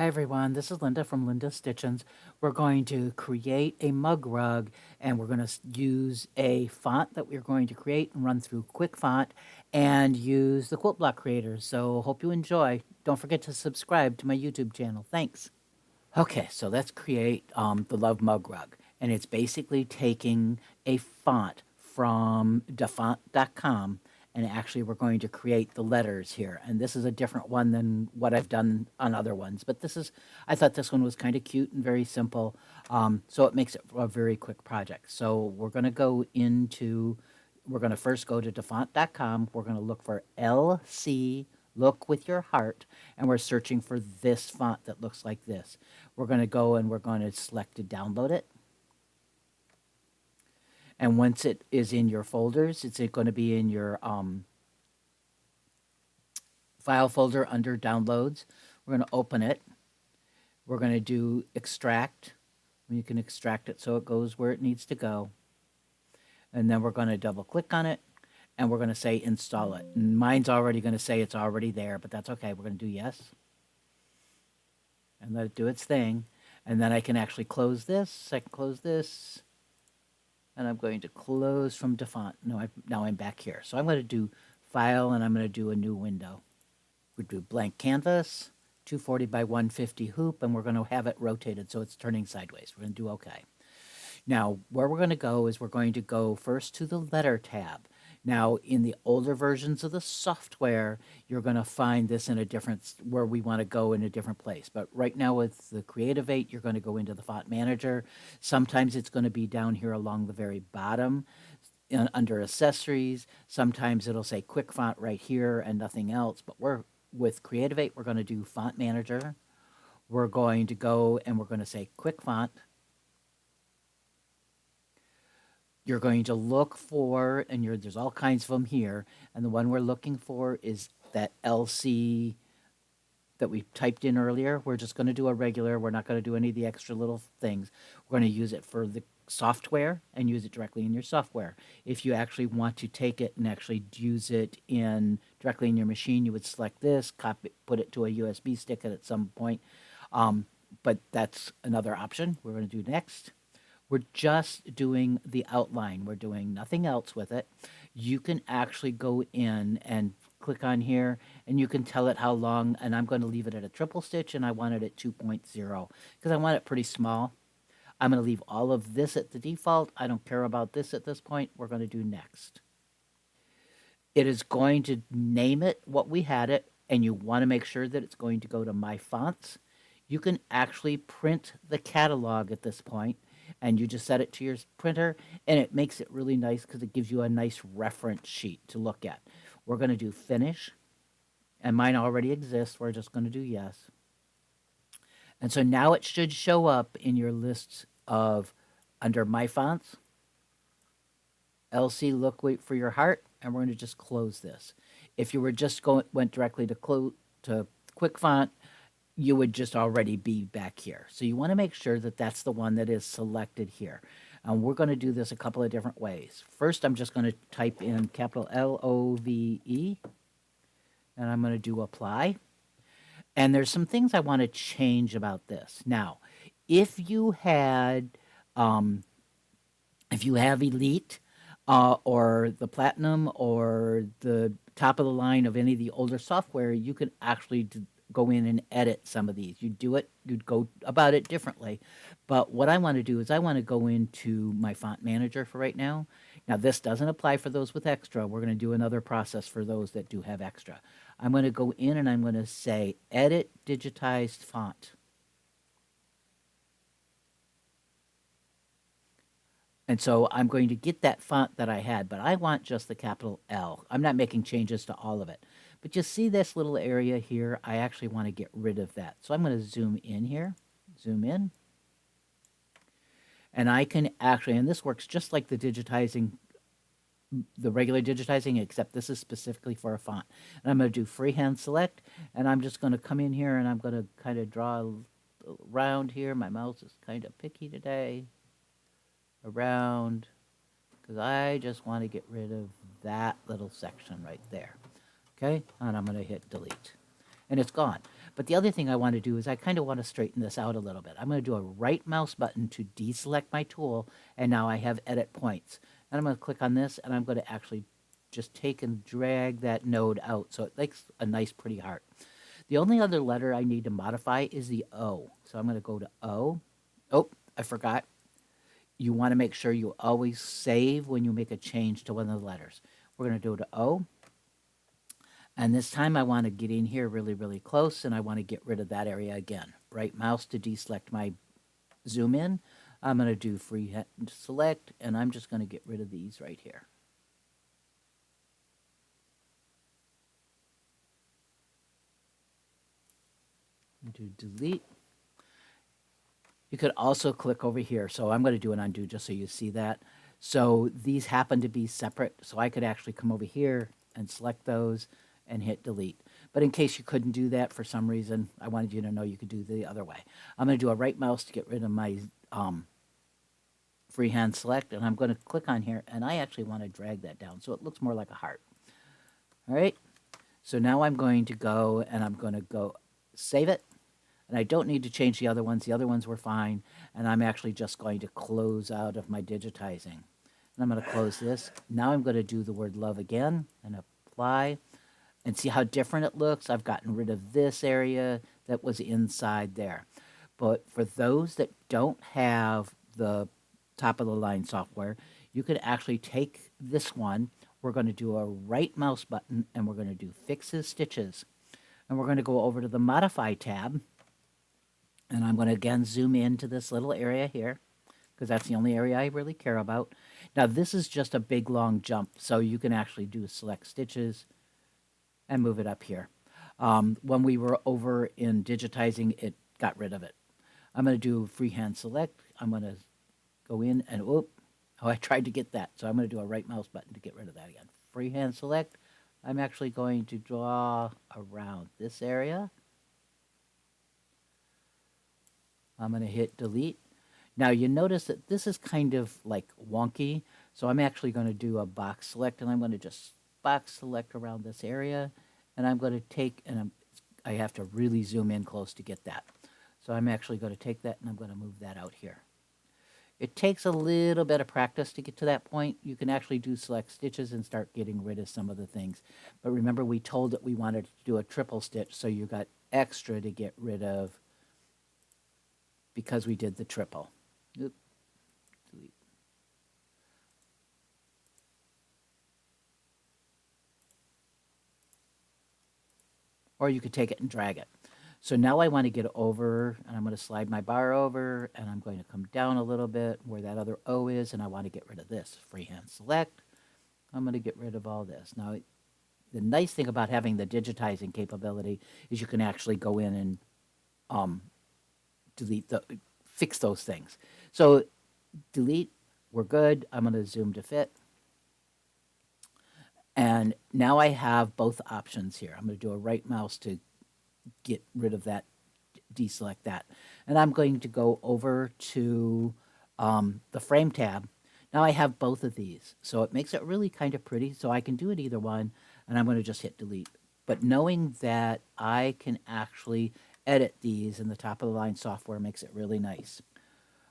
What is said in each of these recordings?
Hi everyone, this is Linda from Linda Stitchens. We're going to create a mug rug and we're going to use a font that we're going to create and run through Quick Font and use the Quilt Block Creator. So hope you enjoy. Don't forget to subscribe to my YouTube channel. Thanks. Okay, so let's create the Love Mug Rug. And it's basically taking a font from dafont.com, and actually we're going to create the letters here. And this is a different one than what I've done on other ones. But I thought this one was kind of cute and very simple. So it makes it a very quick project. So we're going to first go to dafont.com. We're going to look for LC Look with Your Heart, and we're searching for this font that looks like this. We're going to go and we're going to select to download it. And once it is in your folders, it's going to be in your file folder under downloads. We're going to open it. We're going to do extract. You can extract it so it goes where it needs to go. And then we're going to double click on it and we're going to say install it. And mine's already going to say it's already there, but that's okay. We're going to do yes. And let it do its thing. And then I can actually close this. I can close this. And I'm going to close from Dafont. No, now I'm back here. So I'm going to do File, and I'm going to do a new window. We do blank canvas, 240 by 150 hoop, and we're going to have it rotated so it's turning sideways. We're going to do OK. Now, where we're going to go is we're going to go first to the Letter tab. Now, in the older versions of the software, you're going to find this in a different, where we want to go in a different place. But right now with the Creativate, you're going to go into the Font Manager. Sometimes it's going to be down here along the very bottom under Accessories. Sometimes it'll say Quick Font right here and nothing else. But with Creativate, we're going to do Font Manager. We're going to go and we're going to say Quick Font. You're going to look for, and there's all kinds of them here, and the one we're looking for is that LC that we typed in earlier. We're just going to do a regular. We're not going to do any of the extra little things. We're going to use it for the software and use it directly in your software. If you actually want to take it and actually use it directly in your machine, you would select this, copy, put it to a USB stick at some point. But that's another option we're going to do next. We're just doing the outline. We're doing nothing else with it. You can actually go in and click on here, and you can tell it how long, and I'm going to leave it at a triple stitch, and I want it at 2.0 because I want it pretty small. I'm going to leave all of this at the default. I don't care about this at this point. We're going to do next. It is going to name it what we had it, and you want to make sure that it's going to go to My Fonts. You can actually print the catalog at this point, and you just set it to your printer, and it makes it really nice because it gives you a nice reference sheet to look at. We're going to do Finish, and mine already exists. We're just going to do Yes. And so now it should show up in your list of under My Fonts, LC Look Wait for Your Heart, and we're going to just close this. If you were just went directly to Quick Font, you would just already be back here. So you want to make sure that that's the one that is selected here. And we're going to do this a couple of different ways. First, I'm just going to type in capital LOVE, and I'm going to do apply. And there's some things I want to change about this. Now, if you have Elite or the Platinum or the top of the line of any of the older software, you can actually go in and edit some of these. You'd go about it differently. But what I want to do is I want to go into my font manager for right now. Now, this doesn't apply for those with extra. We're going to do another process for those that do have extra. I'm going to go in and I'm going to say Edit Digitized Font. And so I'm going to get that font that I had, but I want just the capital L. I'm not making changes to all of it. But you see this little area here? I actually want to get rid of that. So I'm going to zoom in here, zoom in. And I can actually, and this works just like the regular digitizing, except this is specifically for a font. And I'm going to do freehand select, and I'm just going to come in here and I'm going to kind of draw around here. My mouse is kind of picky today. Around, because I just want to get rid of that little section right there. Okay, and I'm going to hit delete. And it's gone. But the other thing I want to do is I kind of want to straighten this out a little bit. I'm going to do a right mouse button to deselect my tool, and now I have edit points. And I'm going to click on this, and I'm going to actually just take and drag that node out so it makes a nice pretty heart. The only other letter I need to modify is the O. So I'm going to go to O. Oh, I forgot. You want to make sure you always save when you make a change to one of the letters. We're going to do it to O. And this time I want to get in here really, really close, and I want to get rid of that area again. Right mouse to deselect my zoom in. I'm going to do freehand select, and I'm just going to get rid of these right here. Do delete. You could also click over here. So I'm going to do an undo just so you see that. So these happen to be separate. So I could actually come over here and select those and hit delete. But in case you couldn't do that for some reason, I wanted you to know you could do the other way. I'm going to do a right mouse to get rid of my freehand select, and I'm going to click on here, and I actually want to drag that down so it looks more like a heart. All right. So now I'm going to go and I'm going to go save it. And I don't need to change the other ones. The other ones were fine. And I'm actually just going to close out of my digitizing. And I'm going to close this. Now I'm going to do the word love again and apply. And see how different it looks? I've gotten rid of this area that was inside there. But for those that don't have the top of the line software, you could actually take this one. We're going to do a right mouse button and we're going to do fixes stitches. And we're going to go over to the modify tab. And I'm going to again zoom into this little area here because that's the only area I really care about. Now this is just a big long jump, so you can actually do select stitches and move it up here. When we were over in digitizing, it got rid of it. I'm going to do freehand select. I'm going to go in and I tried to get that. So I'm going to do a right mouse button to get rid of that again. Freehand select. I'm actually going to draw around this area. I'm going to hit delete. Now you notice that this is kind of like wonky, so I'm actually going to do a box select, and I'm going to just box select around this area, and I'm going to take, and I have to really zoom in close to get that. So I'm actually going to take that, and I'm going to move that out here. It takes a little bit of practice to get to that point. You can actually do select stitches and start getting rid of some of the things. But remember, we told that we wanted to do a triple stitch, so you got extra to get rid of because we did the triple. Oop. Delete. Or you could take it and drag it. So now I want to get over, and I'm going to slide my bar over, and I'm going to come down a little bit where that other O is, and I want to get rid of this. Freehand select. I'm going to get rid of all this. Now, the nice thing about having the digitizing capability is you can actually go in and fix those things. So delete, we're good. I'm going to zoom to fit. And now I have both options here. I'm going to do a right mouse to get rid of that, deselect that. And I'm going to go over to the frame tab. Now I have both of these. So it makes it really kind of pretty. So I can do it either one. And I'm going to just hit delete. But knowing that I can actually edit these in the top of the line software makes it really nice.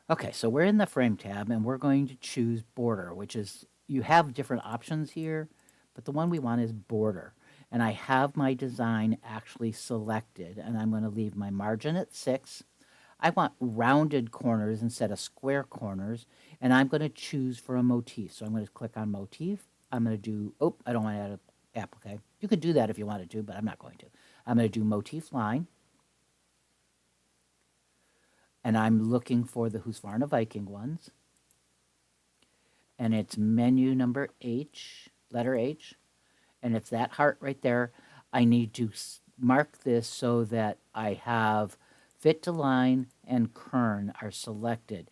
Okay, so we're in the frame tab and we're going to choose border, which is, you have different options here, but the one we want is border. And I have my design actually selected, and I'm going to leave my margin at 6. I want rounded corners instead of square corners, and I'm going to choose for a motif. So I'm going to click on motif. I'm going to do, I don't want to add an applique. You could do that if you wanted to, but I'm not going to. I'm going to do motif line. And I'm looking for the Husqvarna Viking ones. And it's menu number H, letter H. And it's that heart right there. I need to mark this so that I have fit to line and kern are selected.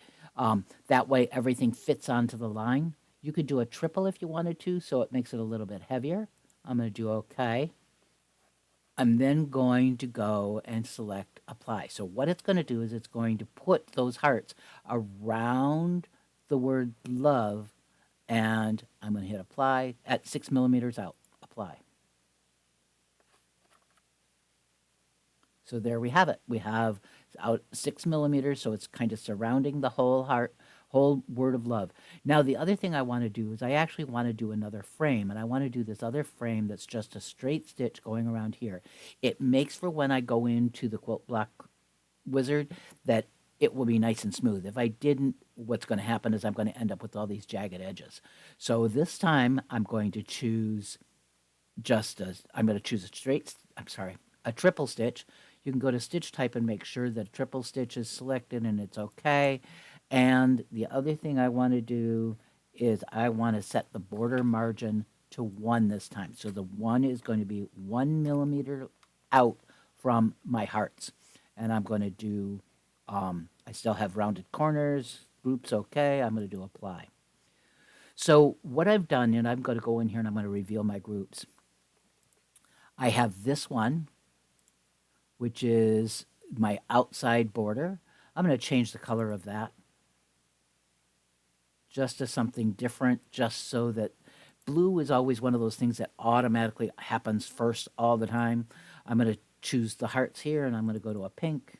That way everything fits onto the line. You could do a triple if you wanted to, so it makes it a little bit heavier. I'm going to do OK. I'm then going to go and select apply. So what it's going to do is it's going to put those hearts around the word love, and I'm going to hit apply at 6 millimeters out. Apply. So there we have it. We have out 6 millimeters, so it's kind of surrounding the whole heart, whole word of love. Now, the other thing I want to do is I actually want to do another frame, and I want to do this other frame that's just a straight stitch going around here. It makes for when I go into the quilt block wizard that it will be nice and smooth. If I didn't, what's going to happen is I'm going to end up with all these jagged edges. So this time I'm going to choose I'm going to choose a triple stitch. You can go to stitch type and make sure that triple stitch is selected and it's okay. And the other thing I want to do is I want to set the border margin to 1 this time. So the 1 is going to be 1 millimeter out from my hearts. And I'm going to do, I still have rounded corners, groups okay. I'm going to do apply. So what I've done, and I'm going to go in here and I'm going to reveal my groups. I have this one, which is my outside border. I'm going to change the color of that just to something different, just so that blue is always one of those things that automatically happens first all the time. I'm going to choose the hearts here, and I'm going to go to a pink.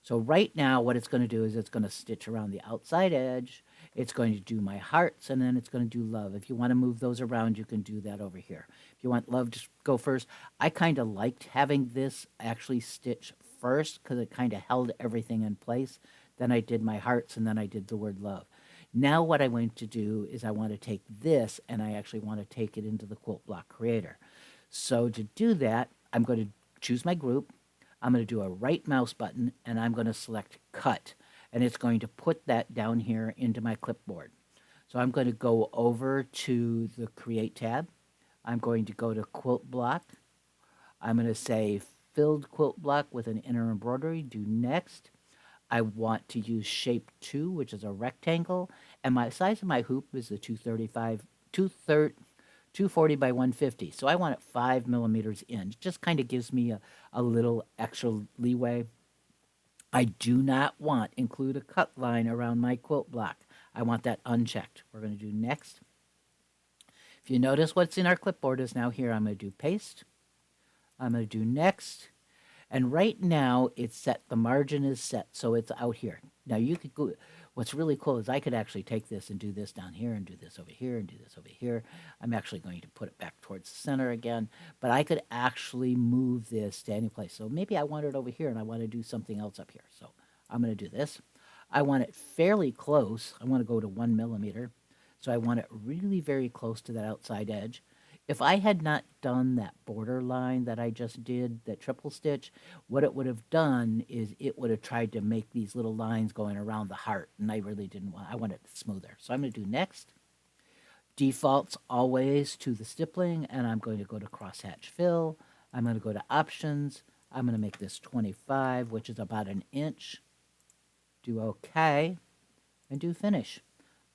So right now what it's going to do is it's going to stitch around the outside edge. It's going to do my hearts, and then it's going to do love. If you want to move those around, you can do that over here. If you want love to go first, I kind of liked having this actually stitch first because it kind of held everything in place. Then I did my hearts, and then I did the word love. Now what I want to do is I want to take this, and I actually want to take it into the Quilt Block Creator. So to do that, I'm going to choose my group. I'm going to do a right mouse button, and I'm going to select cut, and it's going to put that down here into my clipboard. So I'm going to go over to the Create tab. I'm going to go to Quilt Block. I'm going to say Filled Quilt Block with an inner embroidery, do next. I want to use shape 2, which is a rectangle, and my size of my hoop is the 240 by 150. So I want it 5 millimeters in. It just kind of gives me a little extra leeway. I do not want include a cut line around my quilt block. I want that unchecked. We're going to do next. If you notice what's in our clipboard is now here. I'm going to do paste. I'm going to do next. And right now it's set, the margin is set, so it's out here. Now you could go, what's really cool is I could actually take this and do this down here and do this over here and do this over here. I'm actually going to put it back towards the center again, but I could actually move this to any place. So maybe I want it over here and I want to do something else up here. So I'm going to do this. I want it fairly close. I want to go to 1 millimeter. So I want it really very close to that outside edge. If I had not done that border line that I just did, that triple stitch, what it would have done is it would have tried to make these little lines going around the heart, and I really didn't want, I want it smoother. So I'm going to do next. Defaults always to the stippling, and I'm going to go to crosshatch fill. I'm going to go to options. I'm going to make this 25, which is about an inch. Do OK, and do finish.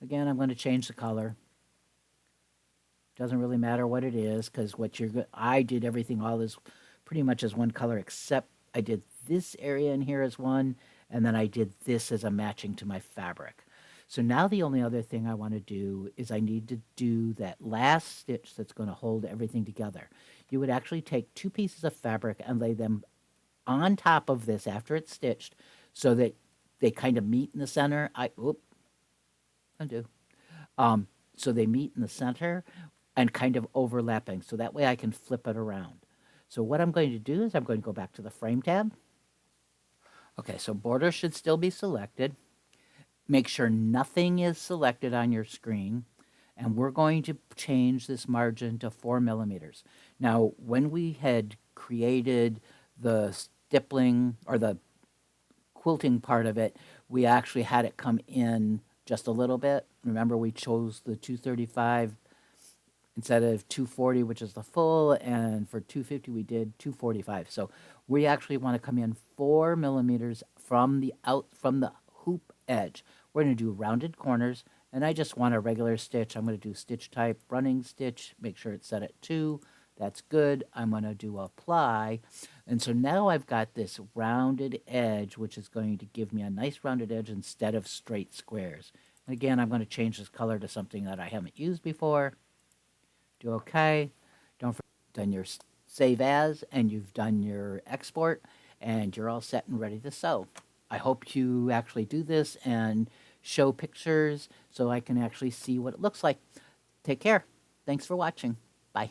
Again, I'm going to change the color. Doesn't really matter what it is, because I did everything all this pretty much as one color, except I did this area in here as one, and then I did this as a matching to my fabric. So now the only other thing I want to do is I need to do that last stitch that's going to hold everything together. You would actually take 2 pieces of fabric and lay them on top of this after it's stitched so that they kind of meet in the center. Undo. So they meet in the center and kind of overlapping. So that way I can flip it around. So what I'm going to do is I'm going to go back to the frame tab. Okay, so border should still be selected. Make sure nothing is selected on your screen. And we're going to change this margin to 4 millimeters. Now, when we had created the stippling or the quilting part of it, we actually had it come in just a little bit. Remember, we chose the 235 instead of 240, which is the full, and for 250 we did 245. So we actually want to come in 4 millimeters from the hoop edge. We're going to do rounded corners, and I just want a regular stitch. I'm going to do stitch type running stitch, make sure it's set at 2. That's good. I'm going to do apply. And so now I've got this rounded edge, which is going to give me a nice rounded edge instead of straight squares. And again, I'm going to change this color to something that I haven't used before. Do OK. Don't forget, then your save as, and you've done your export, and you're all set and ready to sew. I hope you actually do this and show pictures so I can actually see what it looks like. Take care. Thanks for watching. Bye.